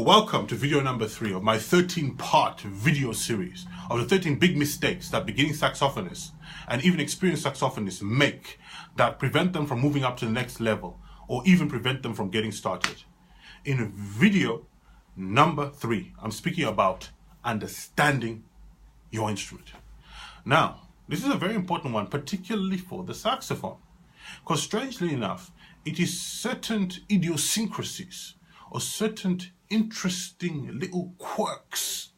welcome to video number 3 of my 13-part video series of the 13 big mistakes that beginning saxophonists and even experienced saxophonists make that prevent them from moving up to the next level or even prevent them from getting started. In video number 3, I'm speaking about understanding your instrument. Now, this is a very important one, particularly for the saxophone, because strangely enough, it is certain idiosyncrasies or certain interesting little quirks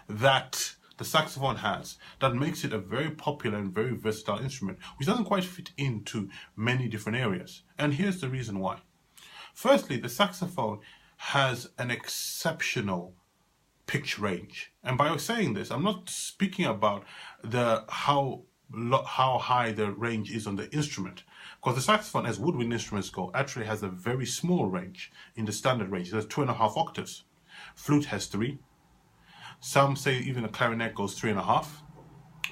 that the saxophone has that makes it a very popular and very versatile instrument, which doesn't quite fit into many different areas. And here's the reason why. Firstly, the saxophone has an exceptional pitch range. And by saying this, I'm not speaking about how high the range is on the instrument, because the saxophone, as woodwind instruments go, actually has a very small range in the standard range. It has 2.5 octaves. Flute has 3. Some say even a clarinet goes 3.5.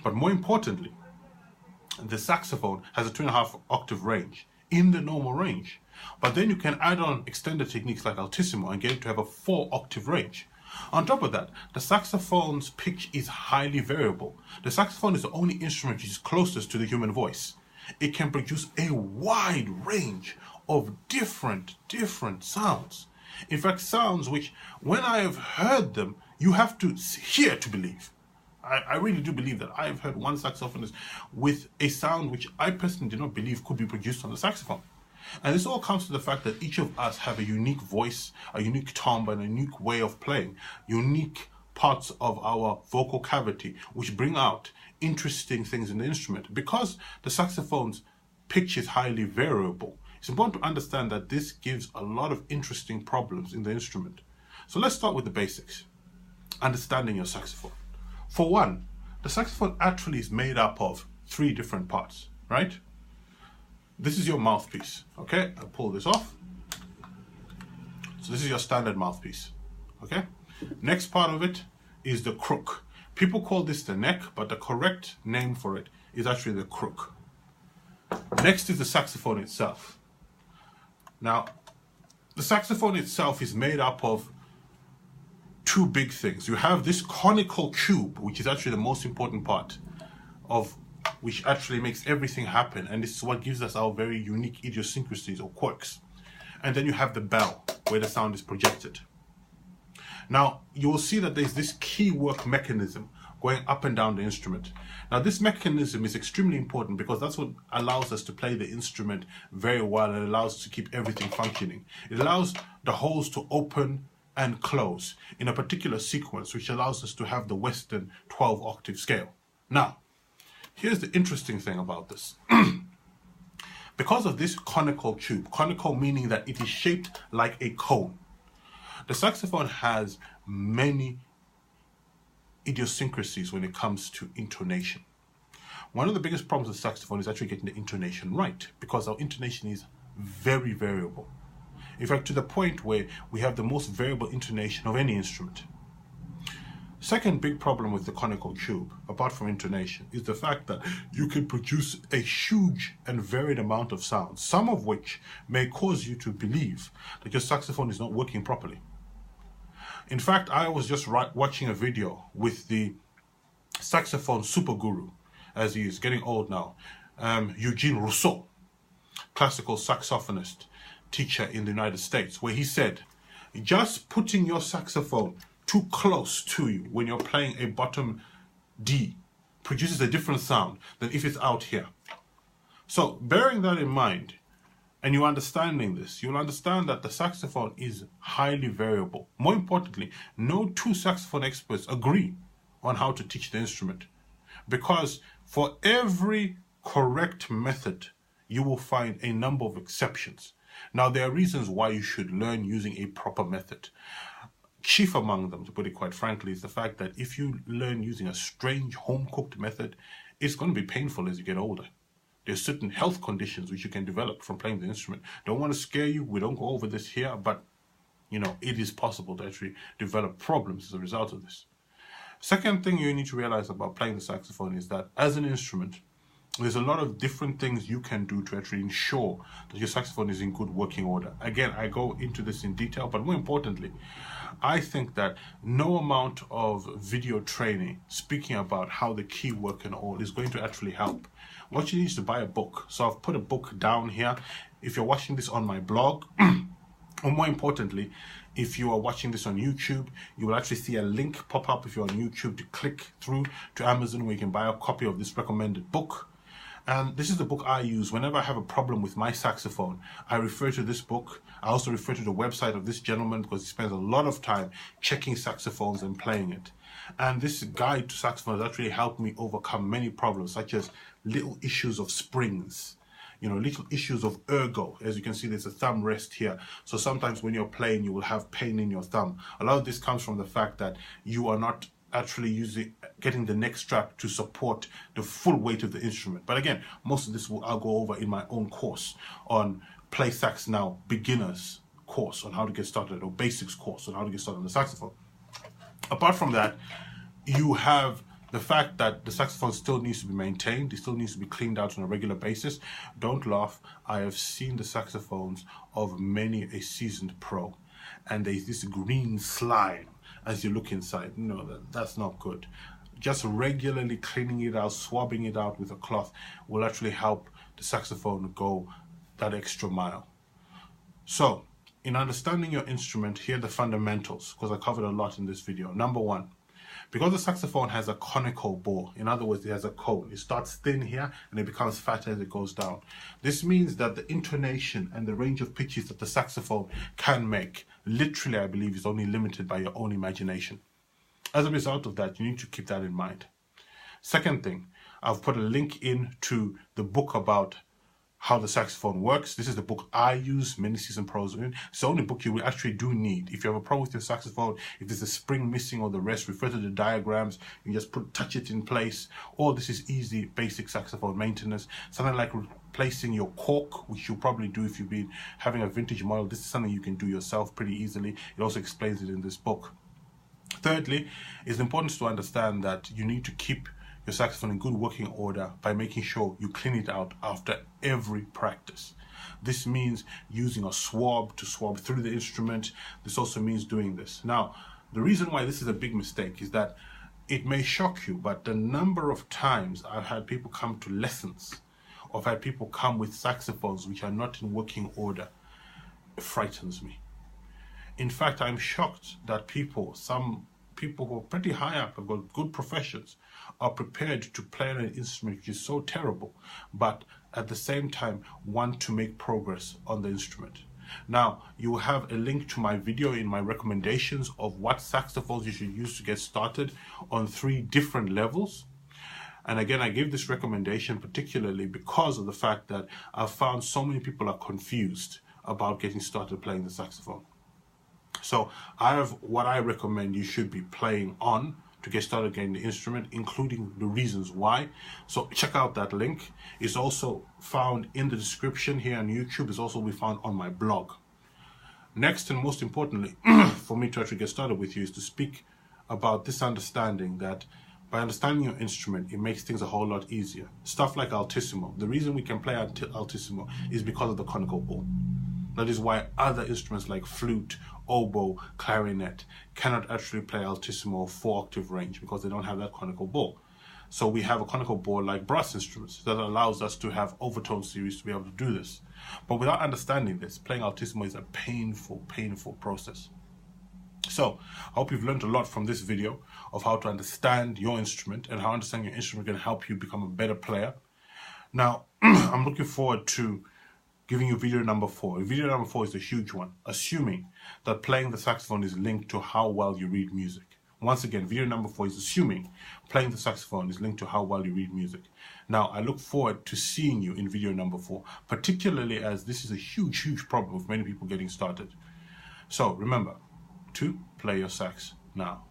But more importantly, the saxophone has a 2.5 octave range in the normal range. But then you can add on extended techniques like altissimo and get it to have a 4 octave range. On top of that, the saxophone's pitch is highly variable. The saxophone is the only instrument which is closest to the human voice. It can produce a wide range of different sounds. In fact, sounds which, when I have heard them, you have to hear to believe. I really do believe that. I have heard one saxophonist with a sound which I personally did not believe could be produced on the saxophone. And this all comes to the fact that each of us have a unique voice, a unique timbre, and a unique way of playing, unique parts of our vocal cavity, which bring out interesting things in the instrument. Because the saxophone's pitch is highly variable, it's important to understand that this gives a lot of interesting problems in the instrument. So let's start with the basics. Understanding your saxophone. For one, the saxophone actually is made up of 3 different parts, right? This is your mouthpiece, okay? I'll pull this off. So this is your standard mouthpiece, okay? Next part of it is the crook. People call this the neck, but the correct name for it is actually the crook. Next is the saxophone itself. Now, the saxophone itself is made up of 2 big things. You have this conical tube, which is actually the most important part of which actually makes everything happen, and this is what gives us our very unique idiosyncrasies or quirks. And then you have the bell, where the sound is projected. Now, you will see that there's this key work mechanism going up and down the instrument. Now, this mechanism is extremely important because that's what allows us to play the instrument very well and allows us to keep everything functioning. It allows the holes to open and close in a particular sequence, which allows us to have the Western 12-octave scale. Now, here's the interesting thing about this. Because of this conical tube, conical meaning that it is shaped like a cone, the saxophone has many idiosyncrasies when it comes to intonation. One of the biggest problems with saxophone is actually getting the intonation right, because our intonation is very variable. In fact, to the point where we have the most variable intonation of any instrument. Second big problem with the conical tube, apart from intonation, is the fact that you can produce a huge and varied amount of sounds, some of which may cause you to believe that your saxophone is not working properly. In fact, I was just watching a video with the saxophone super guru, as he is getting old now, Eugene Rousseau, classical saxophonist, teacher in the United States, where he said, just putting your saxophone too close to you when you're playing a bottom D produces a different sound than if it's out here. So bearing that in mind, and you understanding this, you'll understand that the saxophone is highly variable. More importantly, no 2 saxophone experts agree on how to teach the instrument, because for every correct method, you will find a number of exceptions. Now, there are reasons why you should learn using a proper method. Chief among them, to put it quite frankly, is the fact that if you learn using a strange home-cooked method, it's going to be painful as you get older. There's certain health conditions which you can develop from playing the instrument. Don't want to scare you, we don't go over this here, but you know, it is possible to actually develop problems as a result of this. Second thing you need to realize about playing the saxophone is that as an instrument, There's a lot of different things you can do to actually ensure that your saxophone is in good working order. Again, I go into this in detail, but more importantly, I think that no amount of video training speaking about how the key work and all is going to actually help. What you need is to buy a book. So I've put a book down here. If you're watching this on my blog, or more importantly, if you are watching this on YouTube, you will actually see a link pop up if you're on YouTube to click through to Amazon where you can buy a copy of this recommended book. And this is the book I use whenever I have a problem with my saxophone. I refer to this book. I also refer to the website of this gentleman because he spends a lot of time checking saxophones and playing it. And this guide to saxophone has actually helped me overcome many problems, such as little issues of springs, little issues of ergo. As you can see, there's a thumb rest here. So sometimes when you're playing, you will have pain in your thumb. A lot of this comes from the fact that you are not actually getting the neck strap to support the full weight of the instrument. But again, most of this I'll go over in my own course on PlaySaxNow beginners course on how to get started, or basics course on how to get started on the saxophone. Apart from that, you have the fact that the saxophone still needs to be maintained. It still needs to be cleaned out on a regular basis. Don't laugh. I have seen the saxophones of many a seasoned pro, and there's this green slime as you look inside. No, that's not good. Just regularly cleaning it out, swabbing it out with a cloth will actually help the saxophone go that extra mile. So, in understanding your instrument, here are the fundamentals, because I covered a lot in this video. Number one, because the saxophone has a conical bore, in other words, it has a cone. It starts thin here and it becomes fatter as it goes down. This means that the intonation and the range of pitches that the saxophone can make, literally, I believe, is only limited by your own imagination. As a result of that, you need to keep that in mind. Second thing, I've put a link in to the book about how the saxophone works. This is the book I use, many seasoned pros in. It's the only book you will actually do need. If you have a problem with your saxophone, if there's a spring missing or the rest, refer to the diagrams. You just touch it in place. Or this is easy, basic saxophone maintenance. Something like replacing your cork, which you'll probably do if you've been having a vintage model. This is something you can do yourself pretty easily. It also explains it in this book. Thirdly, it's important to understand that you need to keep your saxophone in good working order by making sure you clean it out after every practice. This means using a swab to swab through the instrument. This also means doing this. Now, the reason why this is a big mistake is that it may shock you, but the number of times I've had people come to lessons, or I've had people come with saxophones which are not in working order, it frightens me. In fact, I'm shocked that some people who are pretty high up, have got good professions, are prepared to play an instrument which is so terrible, but at the same time want to make progress on the instrument. Now, you will have a link to my video in my recommendations of what saxophones you should use to get started on 3 different levels. And again, I give this recommendation particularly because of the fact that I've found so many people are confused about getting started playing the saxophone. So I have what I recommend you should be playing on to get started getting the instrument, including the reasons why. So check out that link. It's also found in the description here on YouTube. It's also be found on my blog. Next, and most importantly, for me to actually get started with you, is to speak about this understanding that by understanding your instrument, it makes things a whole lot easier. Stuff like altissimo. The reason we can play altissimo is because of the conical bore. That is why other instruments like flute, oboe, clarinet cannot actually play altissimo 4-octave range because they don't have that conical bore. So we have a conical bore like brass instruments that allows us to have overtone series to be able to do this. But without understanding this, playing altissimo is a painful, painful process. So I hope you've learned a lot from this video of how to understand your instrument and how understanding your instrument can help you become a better player. Now, I'm looking forward to giving you video number 4. Video number 4 is a huge one, assuming that playing the saxophone is linked to how well you read music. Once again, video number 4 is assuming playing the saxophone is linked to how well you read music. Now, I look forward to seeing you in video number 4, particularly as this is a huge, huge problem with many people getting started. So remember to play your sax now.